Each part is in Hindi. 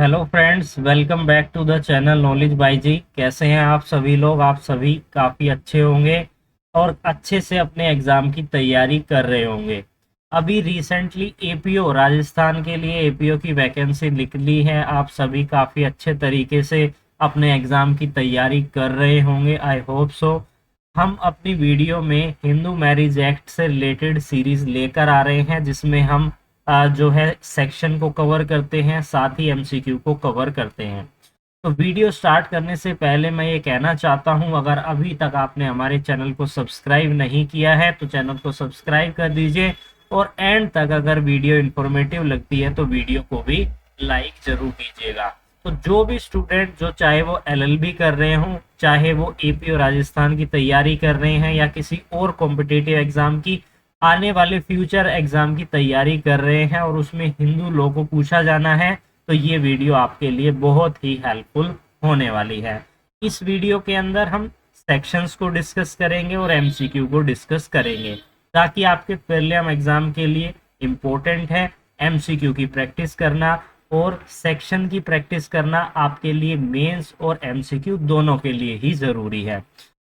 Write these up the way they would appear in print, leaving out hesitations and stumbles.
Hello friends, welcome back to the channel knowledge by G. कैसे हैं आप सभी लोग? आप सभी काफ़ी अच्छे होंगे और अच्छे से अपने एग्ज़ाम की तैयारी कर रहे होंगे। अभी रिसेंटली एपीओ राजस्थान के लिए एपीओ की वैकेंसी निकली है। आप सभी काफ़ी अच्छे तरीके से अपने एग्ज़ाम की तैयारी कर रहे होंगे, आई होप सो। हम अपनी वीडियो में हिंदू मैरिज एक्ट से रिलेटेड सीरीज़ लेकर आ रहे हैं, जिसमें हम जो है सेक्शन को कवर करते हैं, साथ ही एमसीक्यू को कवर करते हैं। तो वीडियो स्टार्ट करने से पहले मैं ये कहना चाहता हूँ, अगर अभी तक आपने हमारे चैनल को सब्सक्राइब नहीं किया है तो चैनल को सब्सक्राइब कर दीजिए, और एंड तक अगर वीडियो इन्फॉर्मेटिव लगती है तो वीडियो को भी लाइक जरूर कीजिएगा। तो जो भी स्टूडेंट, जो चाहे वो एलएलबी कर रहे हों, चाहे वो एपी और राजस्थान की तैयारी कर रहे हैं, या किसी और कॉम्पिटिटिव एग्जाम की, आने वाले फ्यूचर एग्जाम की तैयारी कर रहे हैं और उसमें हिंदू लॉ को पूछा जाना है, तो ये वीडियो आपके लिए बहुत ही हेल्पफुल होने वाली है। इस वीडियो के अंदर हम सेक्शंस को डिस्कस करेंगे और एमसीक्यू को डिस्कस करेंगे, ताकि आपके प्रीलिम एग्जाम के लिए इम्पोर्टेंट है एमसीक्यू की प्रैक्टिस करना, और सेक्शन की प्रैक्टिस करना आपके लिए मेंस और एमसीक्यू दोनों के लिए ही ज़रूरी है।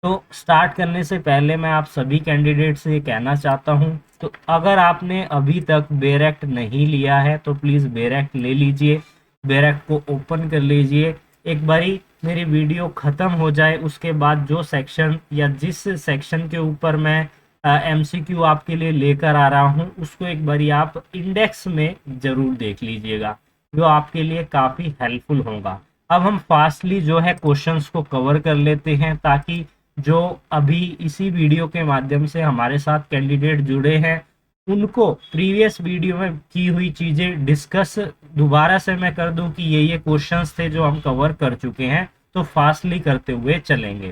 तो स्टार्ट करने से पहले मैं आप सभी कैंडिडेट से ये कहना चाहता हूँ, तो अगर आपने अभी तक बेरेक्ट नहीं लिया है तो प्लीज़ बेरेक्ट ले लीजिए, बेरेक्ट को ओपन कर लीजिए। एक बारी मेरी वीडियो ख़त्म हो जाए उसके बाद जो सेक्शन या जिस सेक्शन के ऊपर मैं एमसीक्यू आपके लिए लेकर आ रहा हूँ, उसको एक बारी आप इंडेक्स में ज़रूर देख लीजिएगा, जो आपके लिए काफ़ी हेल्पफुल होगा। अब हम फास्टली जो है क्वेश्चंस को कवर कर लेते हैं, ताकि जो अभी इसी वीडियो के माध्यम से हमारे साथ कैंडिडेट जुड़े हैं, उनको प्रीवियस वीडियो में की हुई चीज़ें डिस्कस दोबारा से मैं कर दूं कि ये क्वेश्चंस थे जो हम कवर कर चुके हैं, तो फास्टली करते हुए चलेंगे।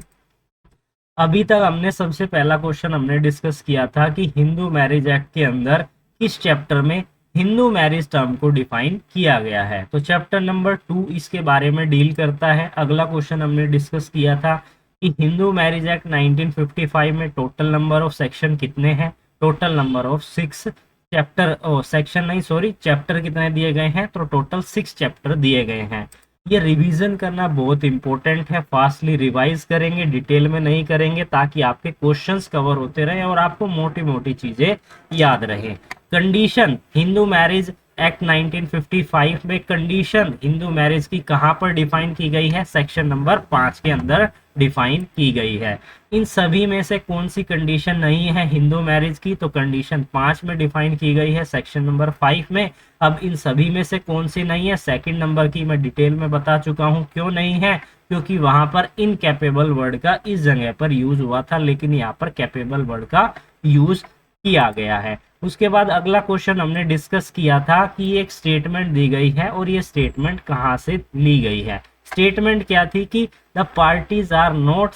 अभी तक हमने सबसे पहला क्वेश्चन हमने डिस्कस किया था कि हिंदू मैरिज एक्ट के अंदर किस चैप्टर में हिंदू मैरिज टर्म को डिफाइन किया गया है। तो चैप्टर नंबर 2 इसके बारे में डील करता है। अगला क्वेश्चन हमने डिस्कस किया था कि हिंदू मैरिज एक्ट 1955 में टोटल नंबर ऑफ सेक्शन कितने हैं। Total number of 6 chapter, section नहीं सॉरी, चैप्टर कितने दिए गए हैं, तो टोटल 6 चैप्टर दिए गए हैं। ये रिवीजन करना बहुत इंपॉर्टेंट है, फास्टली रिवाइज करेंगे, डिटेल में नहीं करेंगे, ताकि आपके क्वेश्चंस कवर होते रहें और आपको मोटी मोटी चीजें याद रहें। कंडीशन हिंदू मैरिज एक्ट 1955 में कंडीशन हिंदू मैरिज की कहां पर डिफाइन की गई है? सेक्शन नंबर 5 के अंदर डिफाइन की गई है। इन सभी में से कौन सी कंडीशन नहीं है हिंदू मैरिज की? तो कंडीशन 5 में डिफाइन की गई है, सेक्शन नंबर 5 में। अब इन सभी में से कौन सी नहीं है? सेकंड नंबर की मैं डिटेल में बता चुका हूं क्यों नहीं है, क्योंकि वहां पर इनकैपेबल वर्ड का इस जगह पर यूज हुआ था, लेकिन यहाँ पर कैपेबल वर्ड का यूज किया गया है। उसके बाद अगला क्वेश्चन हमने डिस्कस किया था कि एक स्टेटमेंट दी गई है, और ये स्टेटमेंट कहाँ से ली गई है। स्टेटमेंट क्या थी कि द पार्टीज आर नॉट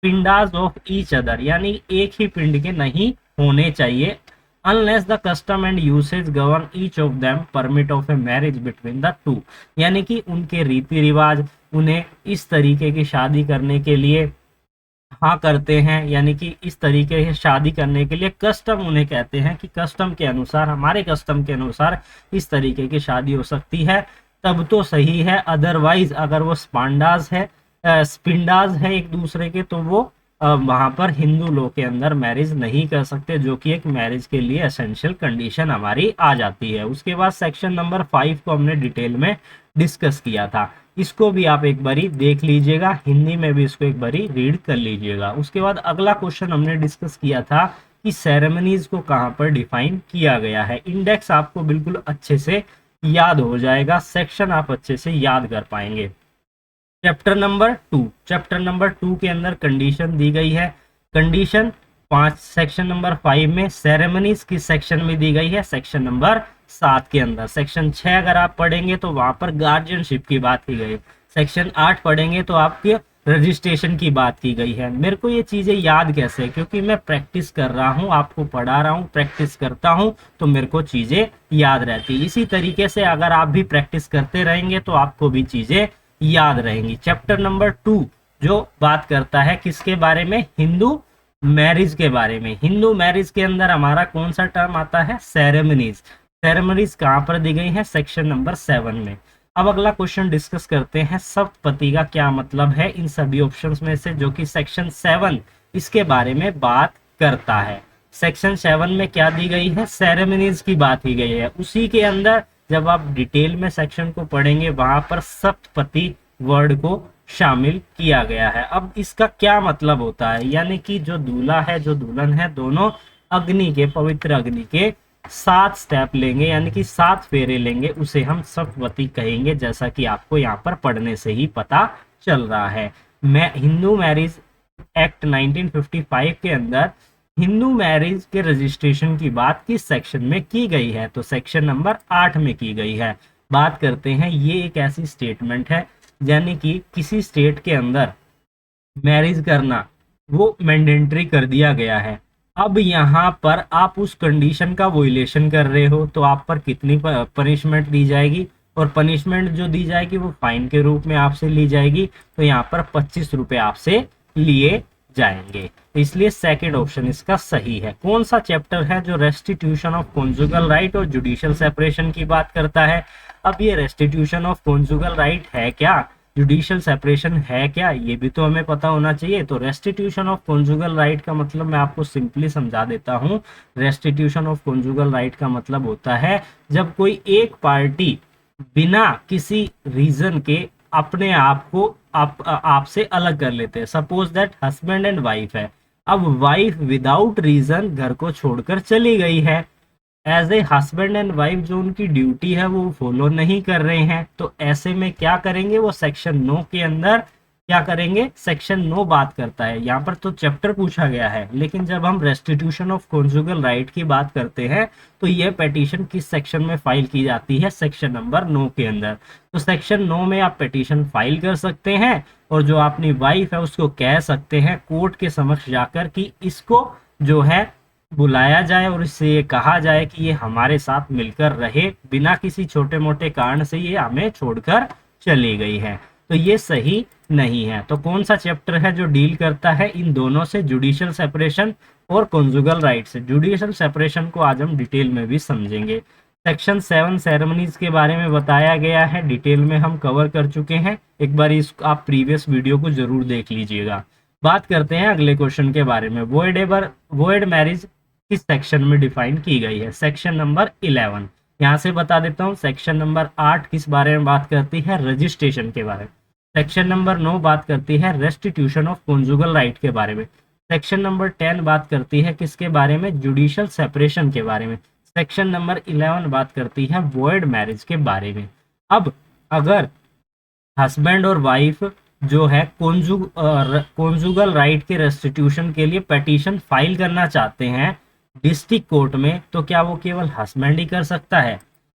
पिंडाज ऑफ ईच अदर, यानी एक ही पिंड के नहीं होने चाहिए, unless the custom and usage govern each of them permit of a marriage between the two, यानी कि उनके रीति रिवाज उन्हें इस तरीके की शादी करने के लिए हाँ करते हैं, यानी कि इस तरीके से शादी करने के लिए कस्टम उन्हें कहते हैं कि कस्टम के अनुसार, हमारे कस्टम के अनुसार इस तरीके की शादी हो सकती है, तब तो सही है। अदरवाइज अगर वो स्पांडाज है, स्पिंडाज है एक दूसरे के, तो वो वहां पर हिंदू लॉ के अंदर मैरिज नहीं कर सकते, जो कि एक मैरिज के लिए एसेंशियल कंडीशन हमारी आ जाती है। उसके बाद सेक्शन नंबर 5 को हमने डिटेल में डिस्कस किया था, इसको भी आप एक बारी देख लीजिएगा, हिंदी में भी इसको एक बारी रीड कर लीजिएगा। उसके बाद अगला क्वेश्चन हमने डिस्कस किया था कि सेरेमनीज को कहां पर डिफाइन किया गया है। इंडेक्स आपको बिल्कुल अच्छे से याद हो जाएगा, सेक्शन आप अच्छे से याद कर पाएंगे। चैप्टर नंबर 2 के अंदर कंडीशन दी गई है। कंडीशन 5 सेक्शन नंबर 5 में, सेरेमनीज किस सेक्शन में दी गई है? सेक्शन नंबर 7 के अंदर। सेक्शन 6 अगर आप पढ़ेंगे तो वहां पर गार्जियनशिप की बात की गई। सेक्शन 8 पढ़ेंगे तो आपके रजिस्ट्रेशन की बात की गई है। मेरे को ये चीजें याद कैसे है? क्योंकि मैं प्रैक्टिस कर रहा हूँ, आपको पढ़ा रहा हूँ, प्रैक्टिस करता हूँ, तो मेरे को चीजें याद रहती। इसी तरीके से अगर आप भी प्रैक्टिस करते रहेंगे तो आपको भी चीजें याद रहेंगी। चैप्टर नंबर 2 जो बात करता है किसके बारे में? हिंदू मैरिज के बारे में। हिंदू मैरिज के अंदर हमारा कौन सा टर्म आता है? सेरेमनीज। सेरेमनीज कहां पर दी गई है? सेक्शन नंबर 7 में। अब अगला क्वेश्चन डिस्कस करते हैं, सप्तपदी का क्या मतलब है इन सभी ऑप्शंस में से, जो कि सेक्शन 7 इसके बारे में बात करता है। सेक्शन 7 में क्या दी गई है, सेरेमनीज की बात की गई है। उसी के अंदर जब आप डिटेल में सेक्शन को पढ़ेंगे वहां पर सप्तपदी वर्ड को शामिल किया गया है। अब इसका क्या मतलब होता है, यानी कि जो दूल्हा है जो दुल्हन है दोनों अग्नि के, पवित्र अग्नि के 7 स्टेप लेंगे, यानी कि 7 फेरे लेंगे, उसे हम सप्तपदी कहेंगे, जैसा कि आपको यहाँ पर पढ़ने से ही पता चल रहा है। मैं हिंदू मैरिज एक्ट 1955 के अंदर हिंदू मैरिज के रजिस्ट्रेशन की बात किस सेक्शन में की गई है, तो सेक्शन नंबर 8 में की गई है। बात करते हैं, ये एक ऐसी स्टेटमेंट है यानी कि किसी स्टेट के अंदर मैरिज करना वो मैंडेटरी कर दिया गया है। अब यहाँ पर आप उस कंडीशन का वोलेशन कर रहे हो तो आप पर कितनी पनिशमेंट दी जाएगी, और पनिशमेंट जो दी जाएगी वो फाइन के रूप में आपसे ली जाएगी। तो यहाँ पर 25 रुपए आपसे लिए जाएंगे, इसलिए सेकंड ऑप्शन इसका सही है। कौन सा चैप्टर है जो रेस्टिट्यूशन ऑफ कॉन्जुगल राइट और जुडिशियल सेपरेशन की बात करता है। अब ये रेस्टिट्यूशन ऑफ कॉन्जुगल राइट है क्या, जुडिशियल सेपरेशन है क्या, ये भी तो हमें पता होना चाहिए। तो रेस्टिट्यूशन ऑफ कॉन्जुगल राइट का मतलब मैं आपको सिंपली समझा देता हूँ। रेस्टिट्यूशन ऑफ कॉन्जुगल राइट का मतलब होता है जब कोई एक पार्टी बिना किसी रीजन के अपने आप को आपसे अलग कर लेते हैं। Suppose that husband and wife है, अब वाइफ विदाउट रीजन घर को छोड़कर चली गई है। As a husband and wife जो उनकी ड्यूटी है वो फॉलो नहीं कर रहे हैं, तो ऐसे में क्या करेंगे, वो सेक्शन 9 के अंदर क्या करेंगे, सेक्शन 9 बात करता है। यहाँ पर तो चैप्टर पूछा गया है, लेकिन जब हम रेस्टिट्यूशन ऑफ कॉन्जुगल राइट की बात करते हैं तो यह पेटिशन किस सेक्शन में फाइल की जाती है, सेक्शन नंबर 9 के अंदर। तो सेक्शन 9 में आप पेटिशन फाइल कर सकते हैं और जो अपनी वाइफ है उसको कह सकते हैं कोर्ट के समक्ष जाकर कि इसको जो है बुलाया जाए और इससे ये कहा जाए कि ये हमारे साथ मिलकर रहे, बिना किसी छोटे मोटे कारण से ये हमें छोड़कर चली गई है। तो ये सही नहीं है। तो कौन सा चैप्टर है जो डील करता है इन दोनों से, जुडिशियल सेपरेशन और कॉन्जुगल राइट से। जुडिशियल सेपरेशन को आज हम डिटेल में भी समझेंगे। सेक्शन 7 सेरेमनीज के बारे में बताया गया है, डिटेल में हम कवर कर चुके हैं, एक बार इस आप प्रीवियस वीडियो को जरूर देख लीजिएगा। बात करते हैं अगले क्वेश्चन के बारे में। वॉइड मैरिज किस सेक्शन में डिफाइन की गई है, सेक्शन नंबर 11। यहाँ से बता देता हूँ, सेक्शन नंबर 8 किस बारे में बात करती है, रजिस्ट्रेशन के बारे में। सेक्शन नंबर 9 बात करती है रेस्टिट्यूशन ऑफ कॉन्जुगल राइट के बारे में। सेक्शन नंबर 10 बात करती है किसके बारे में, जुडिशियल सेपरेशन के बारे में। सेक्शन नंबर 11 बात करती है वॉइड मैरिज के बारे में। अब अगर हस्बैंड और वाइफ जो है कॉन्जुगल राइट के रेस्टिट्यूशन के लिए पिटीशन फाइल करना चाहते हैं डिस्ट्रिक्ट कोर्ट में, तो क्या वो केवल हस्बैंड ही कर सकता है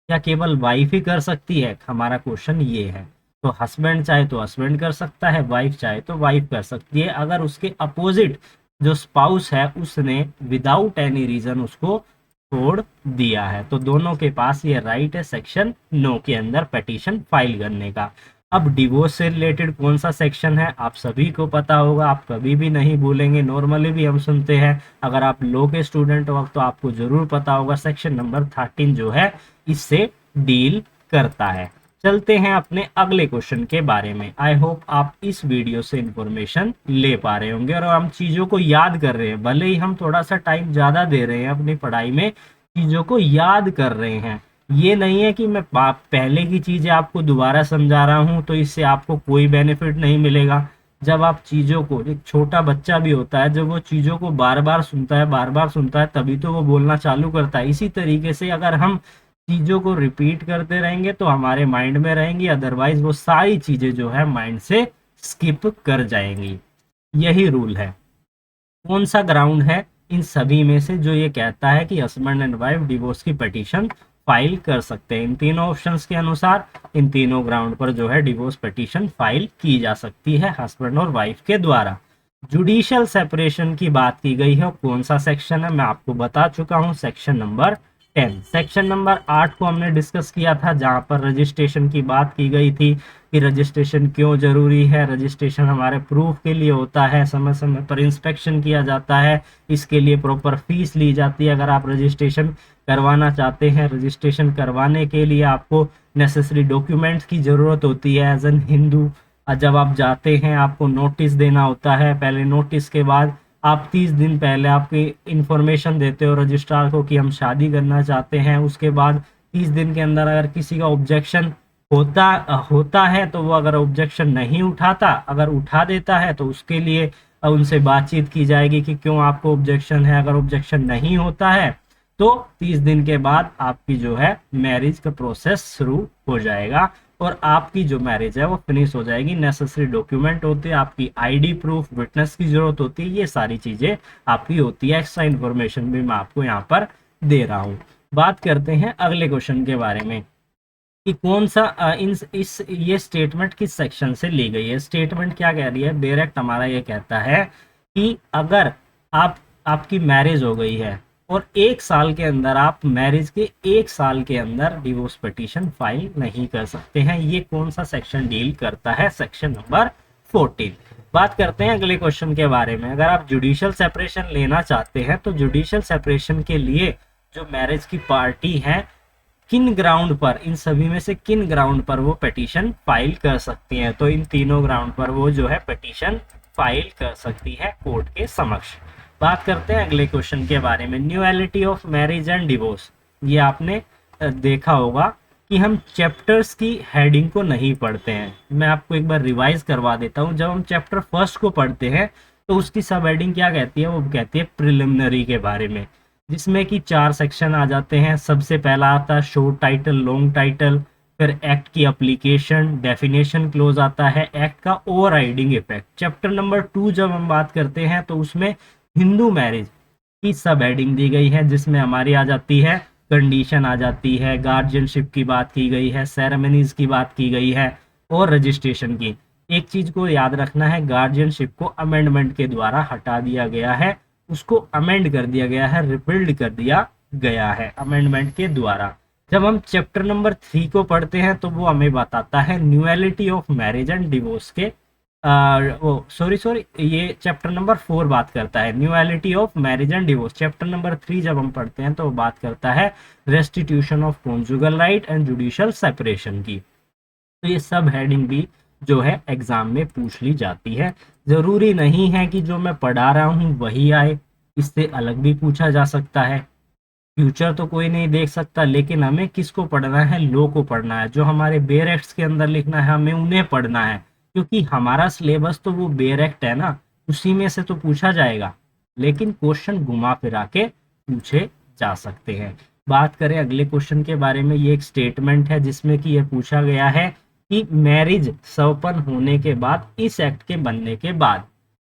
या केवल वाइफ ही कर सकती है, हमारा क्वेश्चन ये है। तो हस्बैंड चाहे तो हस्बैंड कर सकता है, वाइफ चाहे तो वाइफ कर सकती है, अगर उसके अपोजिट जो स्पाउस है उसने विदाउट एनी रीजन उसको छोड़ दिया है। तो दोनों के पास ये राइट है सेक्शन 9 के अंदर पिटीशन फाइल करने का। अब डिवोर्स से रिलेटेड कौन सा सेक्शन है आप सभी को पता होगा, आप कभी भी नहीं भूलेंगे, नॉर्मली भी हम सुनते हैं। अगर आप लॉ के स्टूडेंट हो तो आपको जरूर पता होगा, सेक्शन नंबर 13 जो है इससे डील करता है। चलते हैं अपने अगले क्वेश्चन के बारे में। आई होप आप इस वीडियो से इंफॉर्मेशन ले पा रहे होंगे और हम चीज़ों को याद कर रहे हैं, भले ही हम थोड़ा सा टाइम ज़्यादा दे रहे हैं अपनी पढ़ाई में, चीज़ों को याद कर रहे हैं। ये नहीं है कि मैं पहले की चीज़ें आपको दोबारा समझा रहा हूँ तो इससे आपको कोई बेनिफिट नहीं मिलेगा। जब आप चीज़ों को, एक छोटा बच्चा भी होता है जब वो चीज़ों को बार बार सुनता है तभी तो वो बोलना चालू करता है। इसी तरीके से अगर हम चीज़ों को रिपीट करते रहेंगे तो हमारे माइंड में रहेंगी, अदरवाइज वो सारी चीज़ें जो है माइंड से स्किप कर जाएंगी। यही रूल है। कौन सा ग्राउंड है इन सभी में से जो ये कहता है कि हस्बैंड एंड वाइफ डिवोर्स की पिटीशन फाइल कर सकते हैं। इन तीनों ऑप्शंस के अनुसार इन तीनों ग्राउंड पर जो है डिवोर्स पिटीशन फाइल की जा सकती है हस्बैंड और वाइफ के द्वारा। जुडिशियल सेपरेशन की बात की गई है, कौन सा सेक्शन है मैं आपको बता चुका हूं, सेक्शन नंबर 10। सेक्शन नंबर 8 को हमने डिस्कस किया था जहां पर रजिस्ट्रेशन की बात की गई थी कि रजिस्ट्रेशन क्यों जरूरी है। रजिस्ट्रेशन हमारे प्रूफ के लिए होता है, समय समय पर इंस्पेक्शन किया जाता है, इसके लिए प्रॉपर फीस ली जाती है। अगर आप रजिस्ट्रेशन करवाना चाहते हैं, रजिस्ट्रेशन करवाने के लिए आपको नेसेसरी डॉक्यूमेंट्स की ज़रूरत होती है एज एन हिंदू। जब आप जाते हैं आपको नोटिस देना होता है, पहले नोटिस के बाद आप 30 दिन पहले आपकी इंफॉर्मेशन देते हो रजिस्ट्रार को कि हम शादी करना चाहते हैं। उसके बाद 30 दिन के अंदर अगर किसी का ऑब्जेक्शन होता होता है तो वो अगर ऑब्जेक्शन नहीं उठाता, अगर उठा देता है तो उसके लिए उनसे बातचीत की जाएगी कि क्यों आपको ऑब्जेक्शन है। अगर ऑब्जेक्शन नहीं होता है तो 30 दिन के बाद आपकी जो है मैरिज का प्रोसेस शुरू हो जाएगा और आपकी जो मैरिज है वो फिनिश हो जाएगी। नेसेसरी डॉक्यूमेंट होते हैं, आपकी आईडी प्रूफ, विटनेस की जरूरत होती है, ये सारी चीजें आपकी होती है। एक्स्ट्रा इन्फॉर्मेशन भी मैं आपको यहाँ पर दे रहा हूँ। बात करते हैं अगले क्वेश्चन के बारे में कि कौन सा इस ये स्टेटमेंट किस सेक्शन से ली गई है। स्टेटमेंट क्या कह रही है, डायरेक्ट हमारा ये कहता है कि अगर आपकी मैरिज हो गई है और 1 साल के अंदर, आप मैरिज के 1 साल के अंदर डिवोर्स पिटीशन फाइल नहीं कर सकते हैं। ये कौन सा सेक्शन डील करता है, सेक्शन नंबर 14। बात करते हैं अगले क्वेश्चन के बारे में। अगर आप जुडिशियल सेपरेशन लेना चाहते हैं तो जुडिशियल सेपरेशन के लिए जो मैरिज की पार्टी है किन ग्राउंड पर, इन सभी में से किन ग्राउंड पर वो पिटीशन फाइल कर सकती हैं, तो इन तीनों ग्राउंड पर वो जो है पिटीशन फाइल कर सकती है कोर्ट के समक्ष। बात करते हैं अगले क्वेश्चन के बारे में, न्यूअलिटी ऑफ मैरिज एंड डिवोर्स। ये आपने देखा होगा कि हम चैप्टर्स की हेडिंग को नहीं पढ़ते हैं। मैं आपको एक बार रिवाइज करवा देता हूँ। जब हम चैप्टर फर्स्ट को पढ़ते हैं तो उसकी सब हेडिंग क्या कहती है, वो कहती है प्रिलिमिनरी के बारे में, जिसमें कि 4 सेक्शन आ जाते हैं। सबसे पहला आता है शॉर्ट टाइटल, लॉन्ग टाइटल, फिर एक्ट की एप्लीकेशन, डेफिनेशन क्लोज आता है, एक्ट का ओवरराइडिंग इफेक्ट। चैप्टर नंबर 2 जब हम बात करते हैं तो उसमें हिंदू मैरिज की सब हेडिंग दी गई है, जिसमें हमारी आ जाती है कंडीशन, आ जाती है गार्जियनशिप की बात की गई है, सेरेमनीज की बात की गई है और रजिस्ट्रेशन की। एक चीज को याद रखना है, गार्जियनशिप को अमेंडमेंट के द्वारा हटा दिया गया है, उसको अमेंड कर दिया गया है, रिपील्ड कर दिया गया है अमेंडमेंट के द्वारा। जब हम चैप्टर नंबर 3 को पढ़ते हैं तो वो हमें बताता है nullity of marriage and divorce के ये चैप्टर नंबर 4 बात करता है nullity of marriage and divorce. Chapter number 3 जब हम पढ़ते हैं तो वो बात करता है restitution of conjugal right and judicial separation की। तो ये सब हेडिंग भी जो है एग्जाम में पूछ ली जाती है। जरूरी नहीं है कि जो मैं पढ़ा रहा हूँ वही आए, इससे अलग भी पूछा जा सकता है। फ्यूचर तो कोई नहीं देख सकता, लेकिन हमें किसको पढ़ना है, लॉ को पढ़ना है। जो हमारे बेयर एक्ट्स के अंदर लिखना है हमें उन्हें पढ़ना है, क्योंकि हमारा सिलेबस तो वो बेयर एक्ट है ना, उसी में से तो पूछा जाएगा, लेकिन क्वेश्चन घुमा फिरा के पूछे जा सकते हैं। बात करें अगले क्वेश्चन के बारे में, ये एक स्टेटमेंट है जिसमें कि यह पूछा गया है कि मैरिज संपन्न होने के बाद, इस एक्ट के बनने के बाद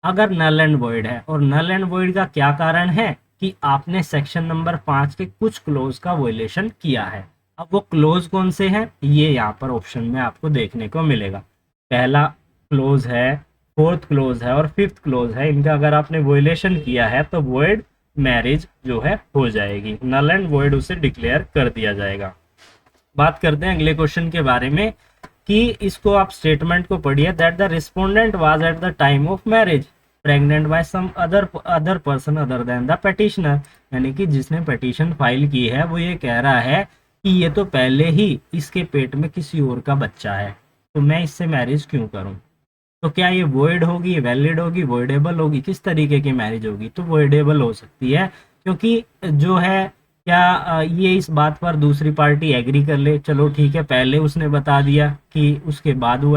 अगर नल एंड वॉइड है, और नल एंड वॉइड का क्या कारण है कि आपने सेक्शन नंबर 5 के कुछ क्लोज का वोलेशन किया है। अब वो क्लोज कौन से हैं, ये यहाँ पर ऑप्शन में आपको देखने को मिलेगा। पहला क्लोज है, 4th क्लोज है और 5th क्लोज है। इनका अगर आपने वोलेशन किया है तो वॉइड मैरिज जो है हो जाएगी, नल एंड वॉइड उसे डिक्लेयर कर दिया जाएगा। बात करते हैं अगले क्वेश्चन के बारे में कि इसको आप स्टेटमेंट को पढ़िए, that the respondent was at the time of marriage pregnant by some other person other than the petitioner. यानी कि जिसने पिटीशन फाइल की है वो ये कह रहा है कि ये तो पहले ही इसके पेट में किसी और का बच्चा है, तो मैं इससे मैरिज क्यों करूं। तो क्या ये वॉइड होगी, वैलिड होगी, वॉइडेबल होगी, किस तरीके की मैरिज होगी, तो वॉइडेबल हो सकती है। क्योंकि जो है क्या ये इस बात पर दूसरी पार्टी एग्री कर ले, चलो ठीक है, पहले उसने बता दिया कि उसके बाद वो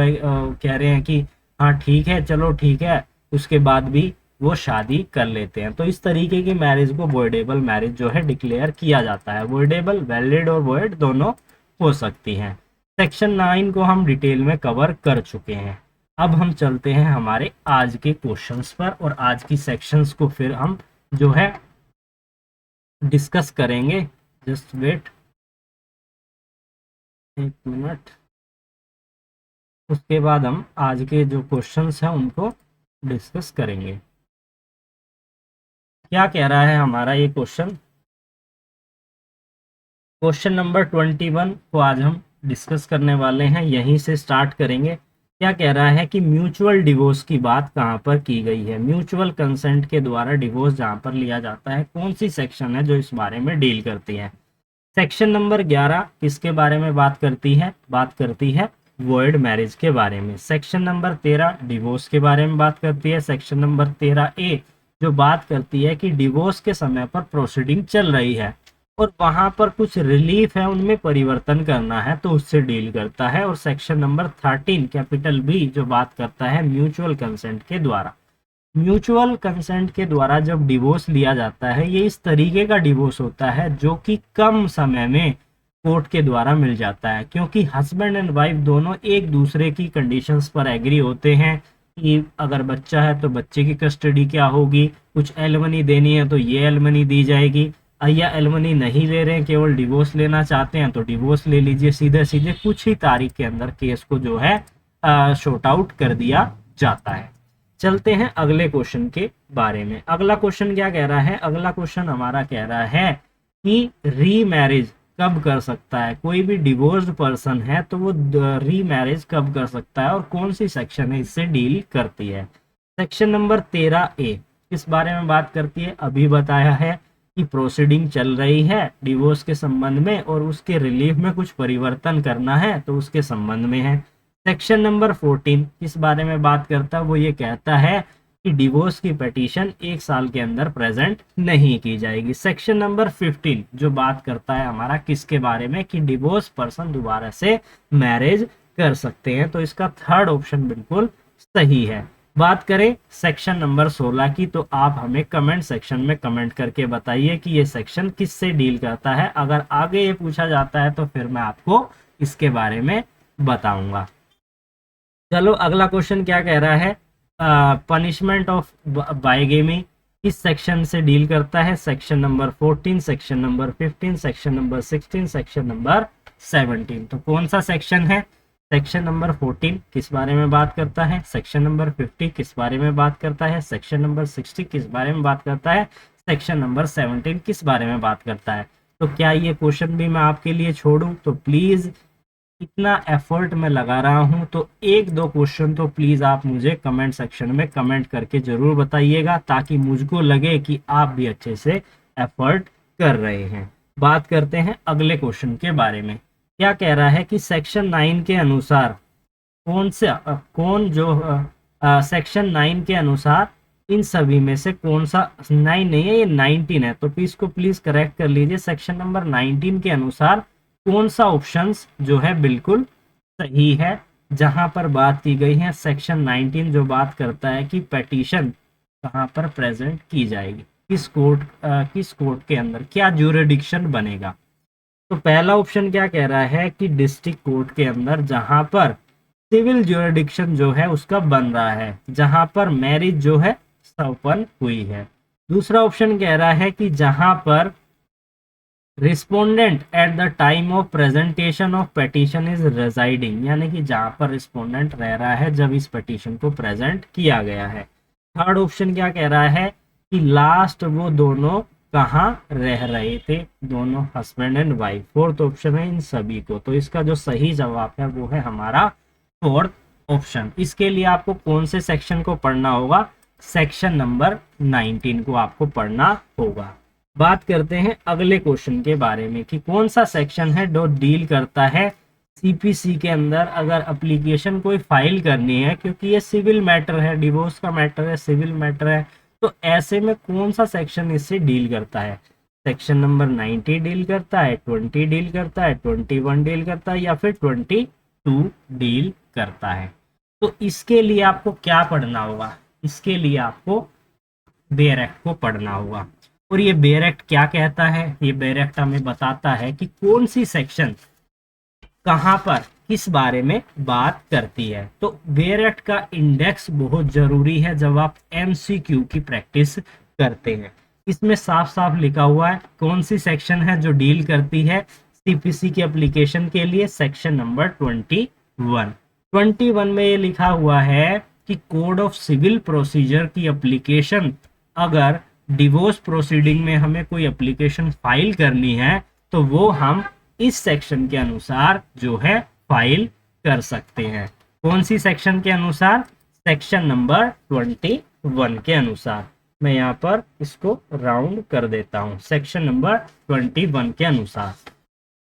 कह रहे हैं कि हाँ ठीक है, चलो ठीक है, उसके बाद भी वो शादी कर लेते हैं, तो इस तरीके की मैरिज को वॉइडेबल मैरिज जो है डिक्लेयर किया जाता है। वॉइडेबल, वैलिड और वॉइड दोनों हो सकती हैं। सेक्शन 9 को हम डिटेल में कवर कर चुके हैं। अब हम चलते हैं हमारे आज के क्वेश्चंस पर, और आज की सेक्शंस को फिर हम जो है डिस्कस करेंगे। जस्ट वेट 1 मिनट, उसके बाद हम आज के जो क्वेश्चंस हैं उनको डिस्कस करेंगे। क्या कह रहा है हमारा ये क्वेश्चन नंबर 21 को आज हम डिस्कस करने वाले हैं, यहीं से स्टार्ट करेंगे। क्या कह रहा है कि म्यूचुअल डिवोर्स की बात कहाँ पर की गई है, म्यूचुअल कंसेंट के द्वारा डिवोर्स जहाँ पर लिया जाता है, कौन सी सेक्शन है जो इस बारे में डील करती है। सेक्शन नंबर 11 किसके बारे में बात करती है? बात करती है वॉइड मैरिज के बारे में। सेक्शन नंबर 13 डिवोर्स के बारे में बात करती है। सेक्शन नंबर 13 ए जो बात करती है कि डिवोर्स के समय पर प्रोसीडिंग चल रही है और वहां पर कुछ रिलीफ है, उनमें परिवर्तन करना है, तो उससे डील करता है। और सेक्शन नंबर 13 कैपिटल बी जो बात करता है म्यूचुअल कंसेंट के द्वारा। म्यूचुअल कंसेंट के द्वारा जब डिवोर्स लिया जाता है, ये इस तरीके का डिवोर्स होता है जो कि कम समय में कोर्ट के द्वारा मिल जाता है, क्योंकि हस्बैंड एंड वाइफ दोनों एक दूसरे की कंडीशंस पर एग्री होते हैं कि अगर बच्चा है तो बच्चे की कस्टडी क्या होगी, कुछ एलिमनी देनी है तो ये एलिमनी दी जाएगी, या एलिमनी नहीं ले रहे हैं, केवल डिवोर्स लेना चाहते हैं तो डिवोर्स ले लीजिए। सीधे सीधे कुछ ही तारीख के अंदर केस को जो है शॉर्ट आउट कर दिया जाता है। चलते हैं अगले क्वेश्चन के बारे में। अगला क्वेश्चन क्या कह रहा है? अगला क्वेश्चन हमारा कह रहा है कि रीमैरिज कब कर सकता है? कोई भी डिवोर्स्ड पर्सन है तो वो रीमैरिज कब कर सकता है और कौन सी सेक्शन है इससे डील करती है? सेक्शन नंबर 13 ए इस बारे में बात करती है। अभी बताया है कि प्रोसीडिंग चल रही है डिवोर्स के संबंध में और उसके रिलीफ में कुछ परिवर्तन करना है तो उसके संबंध में है। सेक्शन नंबर 14 इस बारे में बात करता है, वो ये कहता है कि डिवोर्स की पिटीशन 1 साल के अंदर प्रेजेंट नहीं की जाएगी। सेक्शन नंबर 15 जो बात करता है हमारा किसके बारे में कि डिवोर्स पर्सन दोबारा से मैरिज कर सकते हैं, तो इसका थर्ड ऑप्शन बिल्कुल सही है। बात करें सेक्शन नंबर 16 की, तो आप हमें कमेंट सेक्शन में कमेंट करके बताइए कि ये सेक्शन किससे डील करता है। अगर आगे ये पूछा जाता है तो फिर मैं आपको इसके बारे में बताऊंगा। चलो अगला क्वेश्चन क्या कह रहा है? पनिशमेंट ऑफ बाइगेमी इस सेक्शन से डील करता है। Section number 14, section number 15, section number 16, section number 17। तो कौन सा सेक्शन है? सेक्शन नंबर 14 किस बारे में बात करता है? सेक्शन नंबर 50 किस बारे में बात करता है? सेक्शन नंबर 60 किस बारे में बात करता है? सेक्शन नंबर 17 किस बारे में बात करता है? तो क्या ये क्वेश्चन भी मैं आपके लिए छोड़ूं? तो प्लीज इतना एफर्ट मैं लगा रहा हूं तो एक दो क्वेश्चन तो प्लीज आप मुझे कमेंट सेक्शन में कमेंट करके जरूर बताइएगा, ताकि मुझको लगे कि आप भी अच्छे से एफर्ट कर रहे हैं। बात करते हैं अगले क्वेश्चन के बारे में। क्या कह रहा है कि सेक्शन 9 के अनुसार सेक्शन 9 के अनुसार इन सभी में से कौन सा 9 नहीं है, ये 19 है, तो इसको प्लीज करेक्ट कर लीजिए। सेक्शन नंबर 19 के अनुसार कौन सा ऑप्शंस जो है बिल्कुल सही है? जहां पर बात की गई है सेक्शन 19 जो बात करता है कि पिटीशन कहां पर प्रेजेंट की जाएगी, किस कोर्ट के अंदर, क्या ज्यूरिडिक्शन बनेगा। तो पहला ऑप्शन क्या कह रहा है कि डिस्ट्रिक्ट कोर्ट के अंदर, जहां पर सिविल ज्यूरिडिक्शन जो है उसका बन रहा है, जहां पर मैरिज जो है संपन्न हुई है। दूसरा ऑप्शन कह रहा है कि जहां पर respondent at the time of presentation of petition is residing, यानी कि जहां पर रिस्पोंडेंट रह रहा है जब इस पिटीशन को प्रेजेंट किया गया है। थर्ड ऑप्शन क्या कह रहा है कि लास्ट वो दोनों कहाँ रह रहे थे, दोनों husband and wife. Fourth option है इन सभी को। तो इसका जो सही जवाब है वो है हमारा फोर्थ ऑप्शन। इसके लिए आपको कौन से सेक्शन को पढ़ना होगा? सेक्शन नंबर 19 को आपको पढ़ना होगा। बात करते हैं अगले क्वेश्चन के बारे में कि कौन सा सेक्शन है जो डील करता है सीपीसी के अंदर अगर एप्लीकेशन कोई फाइल करनी है, क्योंकि ये सिविल मैटर है, डिवोर्स का मैटर है, सिविल मैटर है, तो ऐसे में कौन सा सेक्शन इससे डील करता है? सेक्शन नंबर 90 डील करता है, 20 डील करता है, 21 डील करता है, या फिर 22 डील करता है? तो इसके लिए आपको क्या पढ़ना होगा? इसके लिए आपको बेयर एक्ट को पढ़ना होगा। और ये बेयर एक्ट क्या कहता है? ये बेयर एक्ट हमें बताता है कि कौन सी सेक्शन कहां पर किस बारे में बात करती है। तो बेयर एक्ट का इंडेक्स बहुत जरूरी है जब आप एमसीक्यू की प्रैक्टिस करते हैं। इसमें साफ साफ लिखा हुआ है कौन सी सेक्शन है जो डील करती है सीपीसी की एप्लीकेशन के लिए। सेक्शन नंबर 21 में ये लिखा हुआ है कि कोड ऑफ सिविल प्रोसीजर की एप्लीकेशन, अगर डिवोर्स प्रोसीडिंग में हमें कोई एप्लीकेशन फाइल करनी है तो वो हम इस सेक्शन के अनुसार जो है फाइल कर सकते हैं। कौन सी सेक्शन के अनुसार? सेक्शन नंबर 21 के अनुसार। मैं यहाँ पर इसको राउंड कर देता हूँ, सेक्शन नंबर 21 के अनुसार।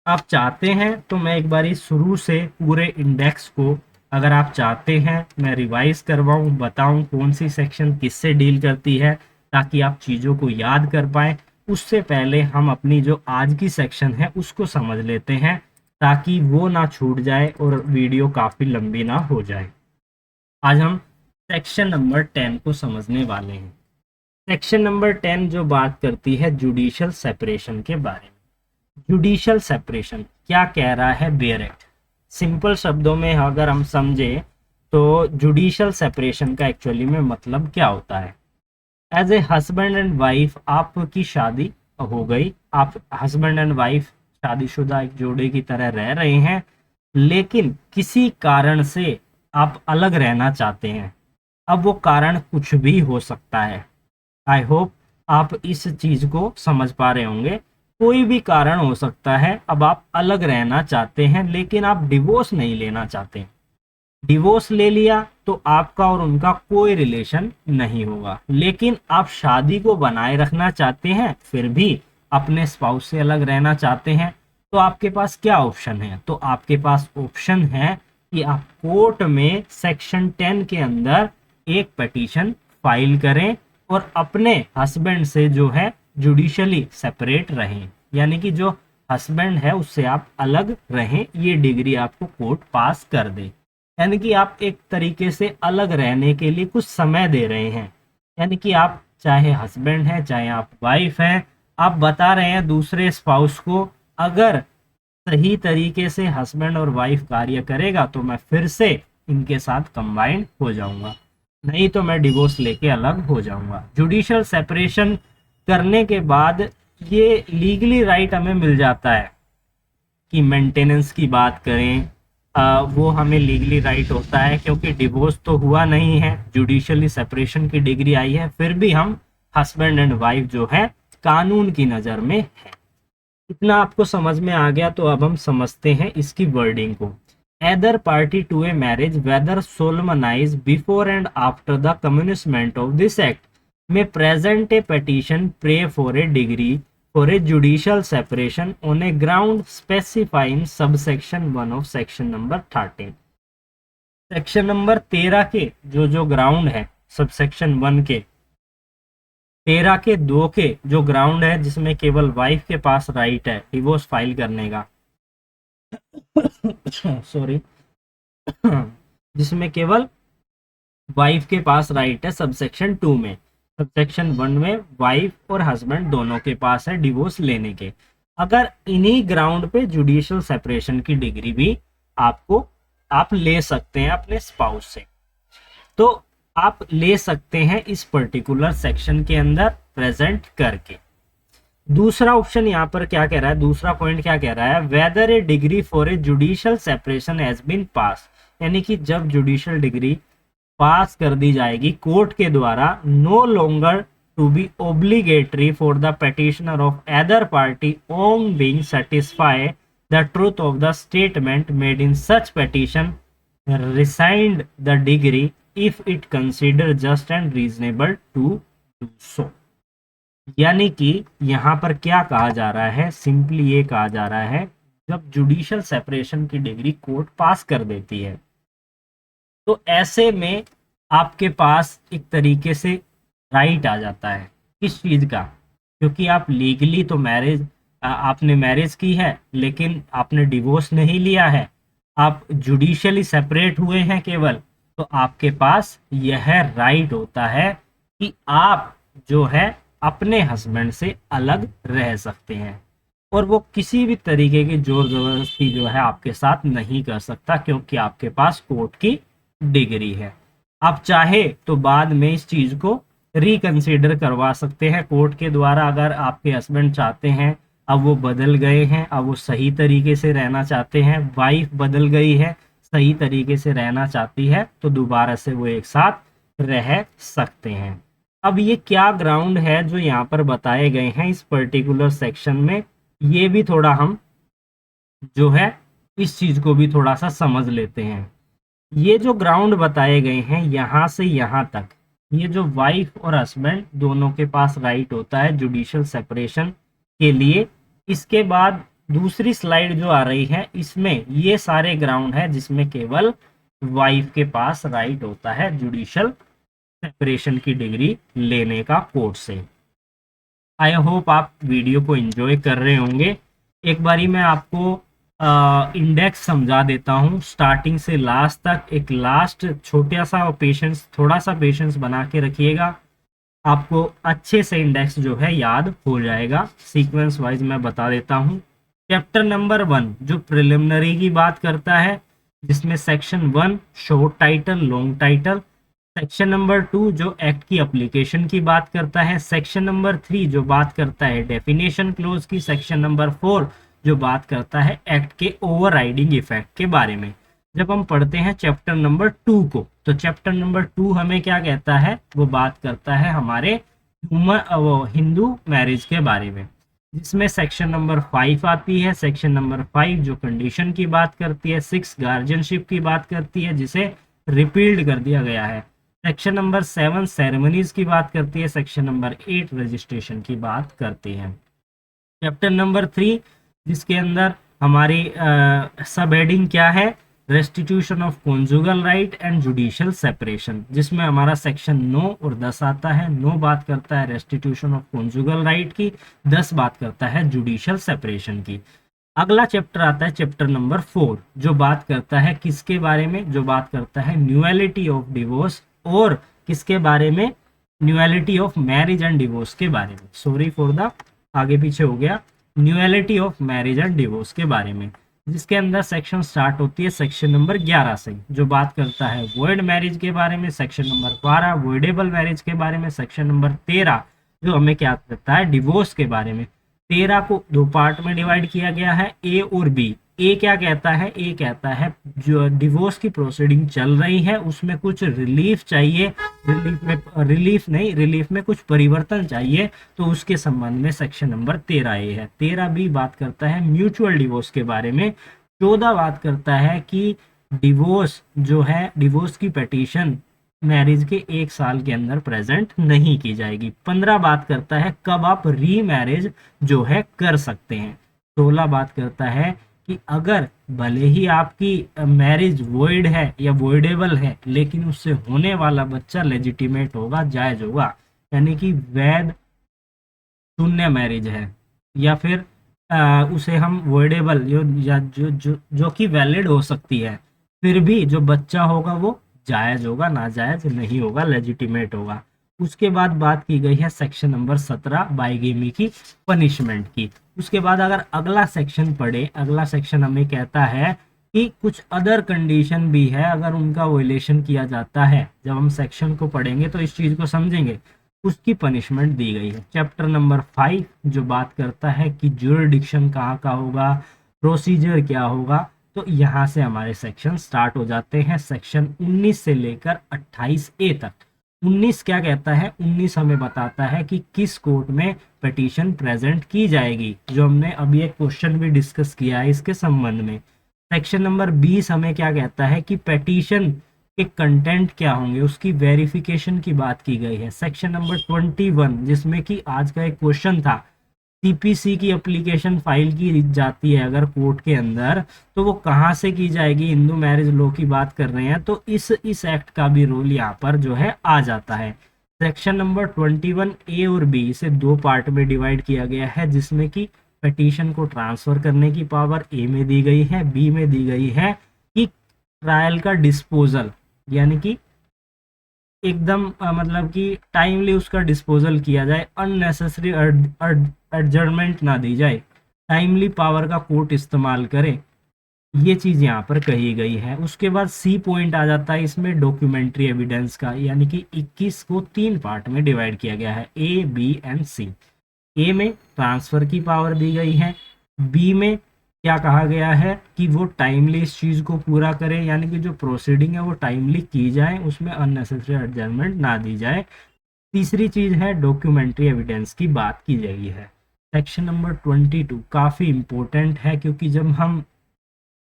आप चाहते हैं तो मैं एक बारी शुरू से पूरे इंडेक्स को, अगर आप चाहते हैं मैं रिवाइज करवाऊं, बताऊं कौन सी सेक्शन किससे डील करती है, ताकि आप चीज़ों को याद कर पाएं। उससे पहले हम अपनी जो आज की सेक्शन है उसको समझ लेते हैं, ताकि वो ना छूट जाए और वीडियो काफ़ी लंबी ना हो जाए। आज हम सेक्शन नंबर 10 को समझने वाले हैं। सेक्शन नंबर 10 जो बात करती है जुडिशियल सेपरेशन के बारे में। जुडिशियल सेपरेशन क्या कह रहा है बेरेट? सिंपल शब्दों में अगर हम समझे तो जुडिशियल सेपरेशन का एक्चुअली में मतलब क्या होता है। As a husband and wife आपकी शादी हो गई, आप हस्बैंड एंड वाइफ शादीशुदा एक जोड़े की तरह रह रहे हैं, लेकिन किसी कारण से आप अलग रहना चाहते हैं। अब वो कारण कुछ भी हो सकता है। आई होप आप इस चीज को समझ पा रहे होंगे। कोई भी कारण हो सकता है। अब आप अलग रहना चाहते हैं लेकिन आप डिवोर्स नहीं लेना चाहते। डिवोर्स ले लिया तो आपका और उनका कोई रिलेशन नहीं होगा, लेकिन आप शादी को बनाए रखना चाहते हैं, फिर भी अपने स्पाउस से अलग रहना चाहते हैं। तो आपके पास क्या ऑप्शन है? तो आपके पास ऑप्शन है कि आप कोर्ट में सेक्शन 10 के अंदर एक पिटीशन फाइल करें और अपने हस्बैंड से जो है जुडिशली सेपरेट रहें, यानी कि जो हस्बैंड है उससे आप अलग रहें, ये डिग्री आपको कोर्ट पास कर दे। यानी कि आप एक तरीके से अलग रहने के लिए कुछ समय दे रहे हैं। यानी कि आप चाहे हस्बैंड हैं चाहे आप वाइफ हैं, आप बता रहे हैं दूसरे स्पाउस को, अगर सही तरीके से हस्बैंड और वाइफ कार्य करेगा तो मैं फिर से इनके साथ कंबाइंड हो जाऊंगा, नहीं तो मैं डिवोर्स लेके अलग हो जाऊंगा। जुडिशियल सेपरेशन करने के बाद ये लीगली राइट हमें मिल जाता है कि मेंटेनेंस की बात करें, वो हमें लीगली राइट होता है, क्योंकि डिवोर्स तो हुआ नहीं है, जुडिशियली सेपरेशन की डिग्री आई है, फिर भी हम हस्बैंड एंड वाइफ जो है कानून की नज़र में है। इतना आपको समझ में आ गया तो अब हम समझते हैं इसकी वर्डिंग को। Either party to a marriage whether solemnise before and after the commencement of this act में present a petition pray for a decree for a judicial separation on a ground specifying subsection 1 of section number 13। Section number 13 के जो ग्राउंड है सबसेक्शन 1 के, 13 के 2 के जो ग्राउंड है जिसमें केवल वाइफ के पास राइट है डिवोर्स फाइल करने का सॉरी जिसमें केवल वाइफ के पास राइट है सबसेक्शन 2 में। सबसेक्शन 1 में वाइफ और हस्बैंड दोनों के पास है डिवोर्स लेने के। अगर इन्हीं ग्राउंड पे जुडिशियल सेपरेशन की डिग्री भी आप ले सकते हैं अपने स्पाउस से, तो आप ले सकते हैं इस पर्टिकुलर सेक्शन के अंदर प्रेजेंट करके। दूसरा ऑप्शन यहाँ पर क्या कह रहा है, दूसरा पॉइंट क्या कह रहा है, whether a degree for a judicial separation has been pass, यानी कि जब जुडिशियल डिग्री पास कर दी जाएगी कोर्ट के द्वारा, no longer to be obligatory for the petitioner of other party on being satisfy the truth of the statement made in such petition resigned the degree if it consider just and reasonable to do so। यानी कि यहाँ पर क्या कहा जा रहा है, सिंपली ये कहा जा रहा है जब जुडिशियल सेपरेशन की डिग्री कोर्ट पास कर देती है तो ऐसे में आपके पास एक तरीके से राइट आ जाता है किस चीज़ का, क्योंकि आप लीगली तो आपने मैरिज की है लेकिन आपने डिवोर्स नहीं लिया है, आप जुडिशियली सेपरेट हुए हैं केवल, तो आपके पास यह राइट होता है कि आप जो है अपने हस्बैंड से अलग रह सकते हैं और वो किसी भी तरीके की जोर जबरदस्ती जो है आपके साथ नहीं कर सकता, क्योंकि आपके पास कोर्ट की डिग्री है। आप चाहे तो बाद में इस चीज को रिकंसीडर करवा सकते हैं कोर्ट के द्वारा, अगर आपके हस्बैंड चाहते हैं, अब वो बदल गए हैं, अब वो सही तरीके से रहना चाहते हैं, वाइफ बदल गई है, सही तरीके से रहना चाहती है, तो दोबारा से वो एक साथ रह सकते हैं। अब ये क्या ग्राउंड है जो यहाँ पर बताए गए हैं इस पर्टिकुलर सेक्शन में, ये भी थोड़ा हम जो है इस चीज को भी थोड़ा सा समझ लेते हैं। ये जो ग्राउंड बताए गए हैं यहाँ से यहाँ तक, ये जो वाइफ और हस्बैंड दोनों के पास राइट होता है जुडिशियल सेपरेशन के लिए, इसके बाद दूसरी स्लाइड जो आ रही है इसमें ये सारे ग्राउंड है जिसमें केवल वाइफ के पास राइट होता है जुडिशियल सेपरेशन की डिग्री लेने का कोर्ट से। आई होप आप वीडियो को एंजॉय कर रहे होंगे। एक बारी मैं आपको इंडेक्स समझा देता हूँ स्टार्टिंग से लास्ट तक। एक लास्ट छोटा सा पेशेंस, थोड़ा सा पेशेंस बना के रखिएगा, आपको अच्छे से इंडेक्स जो है याद हो जाएगा। सीक्वेंस वाइज मैं बता देता हूँ। चैप्टर नंबर 1 जो प्रिलिमिनरी की बात करता है, जिसमें section 1 short title long title, section number 2 जो एक्ट की एप्लीकेशन की बात करता है, सेक्शन नंबर 3 जो बात करता है डेफिनेशन क्लोज की, सेक्शन नंबर 4 जो बात करता है एक्ट के ओवरराइडिंग इफेक्ट के बारे में। जब हम पढ़ते हैं चैप्टर नंबर 2 को, तो चैप्टर नंबर 2 हमें क्या कहता है, वो बात करता है हमारे हिंदू मैरिज के बारे में, जिसमें सेक्शन नंबर 5 आती है। सेक्शन नंबर 5 जो कंडीशन की बात करती है, 6 गार्जियनशिप की बात करती है जिसे रिपील्ड कर दिया गया है। सेक्शन नंबर 7 सेरेमनीज की बात करती है। सेक्शन नंबर 8 रजिस्ट्रेशन की बात करती है। चैप्टर नंबर 3 जिसके अंदर हमारी सब हेडिंग क्या है, restitution of conjugal right and judicial separation, जिसमें हमारा सेक्शन 9 और 10 आता है। 9 बात करता है रेस्टिट्यूशन ऑफ कॉन्जुगल राइट की, 10 बात करता है जुडिशियल सेपरेशन की। अगला चैप्टर आता है चैप्टर नंबर 4 जो बात करता है किसके बारे में, जो बात करता है न्यूअलिटी ऑफ डिवोर्स और किसके बारे में, न्यूअलिटी ऑफ मैरिज एंड डिवोर्स के बारे में। सॉरी फॉर द आगे पीछे हो गया, न्यूअलिटी ऑफ मैरिज एंड डिवोर्स के बारे में, जिसके अंदर सेक्शन स्टार्ट होती है सेक्शन नंबर 11 से, जो बात करता है वॉइड मैरिज के बारे में। सेक्शन नंबर 12 वॉइडेबल मैरिज के बारे में। सेक्शन नंबर 13 जो हमें क्या करता है, डिवोर्स के बारे में। 13 को 2 पार्ट में डिवाइड किया गया है, ए और बी। ए क्या कहता है, ए कहता है जो डिवोर्स की प्रोसीडिंग चल रही है उसमें कुछ रिलीफ चाहिए, रिलीफ में कुछ परिवर्तन चाहिए, तो उसके संबंध में सेक्शन नंबर 13 ए है। 13 बी बात करता है म्यूचुअल डिवोर्स के बारे में। 14 बात करता है कि डिवोर्स जो है, डिवोर्स की पिटीशन मैरिज के 1 साल के अंदर प्रेजेंट नहीं की जाएगी। 15 बात करता है कब आप री मैरिज जो है कर सकते हैं। 16 बात करता है कि अगर भले ही आपकी मैरिज वॉइड है या वॉइडेबल है, लेकिन उससे होने वाला बच्चा लेजिटिमेट होगा, जायज होगा, यानी कि वैध शून्य मैरिज है, या फिर उसे हम वॉइडेबल या जो कि वैलिड हो सकती है, फिर भी जो बच्चा होगा वो जायज होगा, नाजायज नहीं होगा, लेजिटिमेट होगा। उसके बाद बात की गई है सेक्शन नंबर 17 बाइगेमी की पनिशमेंट की। उसके बाद अगर अगला सेक्शन पढ़े, अगला सेक्शन हमें कहता है कि कुछ अदर कंडीशन भी है, अगर उनका वोलेशन किया जाता है, जब हम सेक्शन को पढ़ेंगे तो इस चीज को समझेंगे, उसकी पनिशमेंट दी गई है। चैप्टर नंबर 5 जो बात करता है कि ज्यूरिडिक्शन कहाँ का होगा, प्रोसीजर क्या होगा, तो यहाँ से हमारे सेक्शन स्टार्ट हो जाते हैं। सेक्शन 19 से लेकर 28 ए तक। 19 क्या कहता है, 19 हमें बताता है कि किस कोर्ट में पिटीशन प्रेजेंट की जाएगी, जो हमने अभी एक क्वेश्चन भी डिस्कस किया है इसके संबंध में। सेक्शन नंबर 20 हमें क्या कहता है कि पिटीशन के कंटेंट क्या होंगे, उसकी वेरिफिकेशन की बात की गई है। सेक्शन नंबर 21 जिसमें कि आज का एक क्वेश्चन था, सीपीसी की एप्लीकेशन फाइल की जाती है अगर कोर्ट के अंदर, तो वो कहाँ से की जाएगी, हिंदू मैरिज लॉ की बात कर रहे हैं, तो इस एक्ट का भी रोल यहाँ पर जो है आ जाता है। सेक्शन नंबर 21 ए और बी, इसे 2 पार्ट में डिवाइड किया गया है, जिसमें कि पिटीशन को ट्रांसफर करने की पावर ए में दी गई है, बी में दी गई है कि ट्रायल का डिस्पोजल, यानी कि एकदम मतलब कि टाइमली उसका डिस्पोजल किया जाए, अननेसेसरी एडजर्नमेंट ना दी जाए, टाइमली पावर का कोर्ट इस्तेमाल करे, ये चीज यहाँ पर कही गई है। उसके बाद सी पॉइंट आ जाता है इसमें डॉक्यूमेंट्री एविडेंस का, यानी कि 21 को 3 पार्ट में डिवाइड किया गया है, ए बी एंड सी। ए में ट्रांसफर की पावर दी गई है, बी में क्या कहा गया है कि वो टाइमली इस चीज को पूरा करे, यानी कि जो प्रोसीडिंग है वो टाइमली की जाए, उसमें अननेसेसरी एडजर्नमेंट ना दी जाए। तीसरी चीज है डॉक्यूमेंट्री एविडेंस की बात की गई है। सेक्शन नंबर 22 काफी इंपॉर्टेंट है, क्योंकि जब हम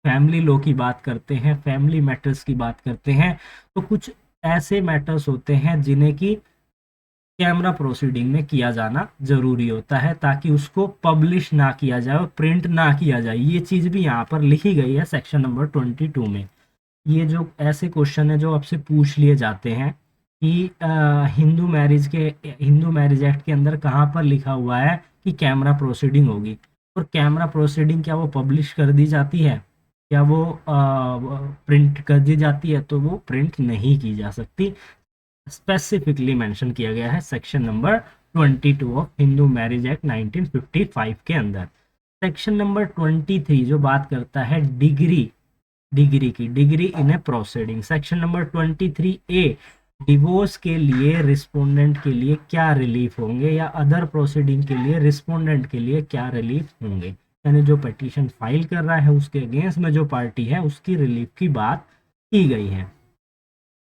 फैमिली लॉ की बात करते हैं, फैमिली मैटर्स की बात करते हैं, तो कुछ ऐसे मैटर्स होते हैं जिन्हें की कैमरा प्रोसीडिंग में किया जाना जरूरी होता है, ताकि उसको पब्लिश ना किया जाए और प्रिंट ना किया जाए। ये चीज भी यहाँ पर लिखी गई है सेक्शन नंबर 22 में। ये जो ऐसे क्वेश्चन है जो आपसे पूछ लिए जाते हैं कि हिंदू मैरिज एक्ट के अंदर कहाँ पर लिखा हुआ है कि कैमरा प्रोसीडिंग होगी, और कैमरा प्रोसीडिंग क्या वो पब्लिश कर दी जाती है, क्या वो प्रिंट कर दी जाती है? तो वो प्रिंट नहीं की जा सकती। स्पेसिफिकली मेंशन किया गया है section number 22 of Hindu marriage act 1955 के अंदर। सेक्शन नंबर 23 जो बात करता है degree in A proceeding. Section number 23A, divorce के लिए रिस्पोंडेंट के लिए क्या रिलीफ होंगे, या अदर प्रोसीडिंग के लिए रिस्पोंडेंट के लिए क्या रिलीफ होंगे, यानी जो पिटीशन फाइल कर रहा है उसके अगेंस्ट में जो पार्टी है उसकी रिलीफ की बात की गई है।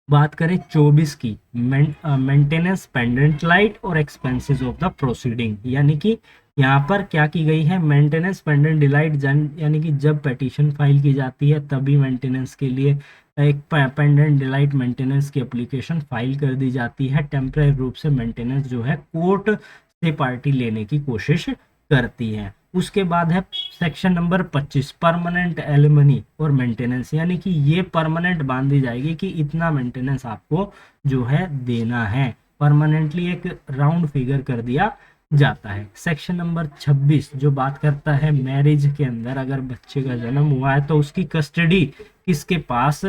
बात करें 24 की, मेंटेनेंस पेंडेंट लाइट और एक्सपेंसेस ऑफ द प्रोसीडिंग, यानी कि यहाँ पर क्या की गई है, मेंटेनेंस पेंडेंट डिलाइट, यानी कि जब पिटीशन फाइल की जाती है तभी मेंटेनेंस के लिए एक पेंडेंट डिलाइट मेंटेनेंस की एप्लीकेशन फाइल कर दी जाती है। टेम्परेरी रूप से मेंटेनेंस जो है कोर्ट से पार्टी लेने की कोशिश करती है। उसके बाद है सेक्शन नंबर 25, परमानेंट एलिमनी और मेंटेनेंस, यानी कि ये परमानेंट बांध दी जाएगी कि इतना मेंटेनेंस आपको जो है देना है, परमानेंटली एक राउंड फिगर कर दिया जाता है। सेक्शन नंबर 26 जो बात करता है मैरिज के अंदर अगर बच्चे का जन्म हुआ है तो उसकी कस्टडी किसके पास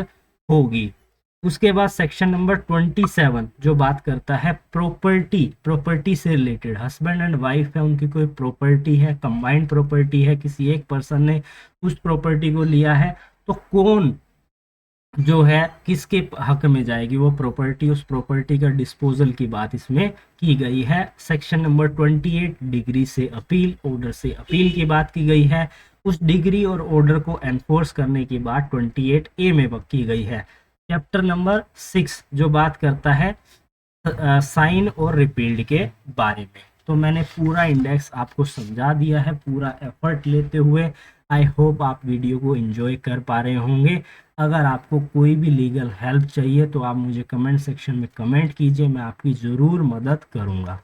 होगी। उसके बाद सेक्शन नंबर 27 जो बात करता है प्रॉपर्टी से रिलेटेड, हस्बैंड एंड वाइफ है, उनकी कोई प्रॉपर्टी है, कंबाइंड प्रॉपर्टी है, किसी एक पर्सन ने उस प्रॉपर्टी को लिया है, तो कौन जो है किसके हक में जाएगी वो प्रॉपर्टी, उस प्रॉपर्टी का डिस्पोजल की बात इसमें की गई है। सेक्शन नंबर 28, डिग्री से अपील, ऑर्डर से अपील की बात की गई है। उस डिग्री और ऑर्डर को एनफोर्स करने की बात 28A में की गई है। चैप्टर नंबर 6 जो बात करता है साइन और रिपील्ड के बारे में। तो मैंने पूरा इंडेक्स आपको समझा दिया है पूरा एफर्ट लेते हुए। आई होप आप वीडियो को एंजॉय कर पा रहे होंगे। अगर आपको कोई भी लीगल हेल्प चाहिए तो आप मुझे कमेंट सेक्शन में कमेंट कीजिए, मैं आपकी ज़रूर मदद करूँगा।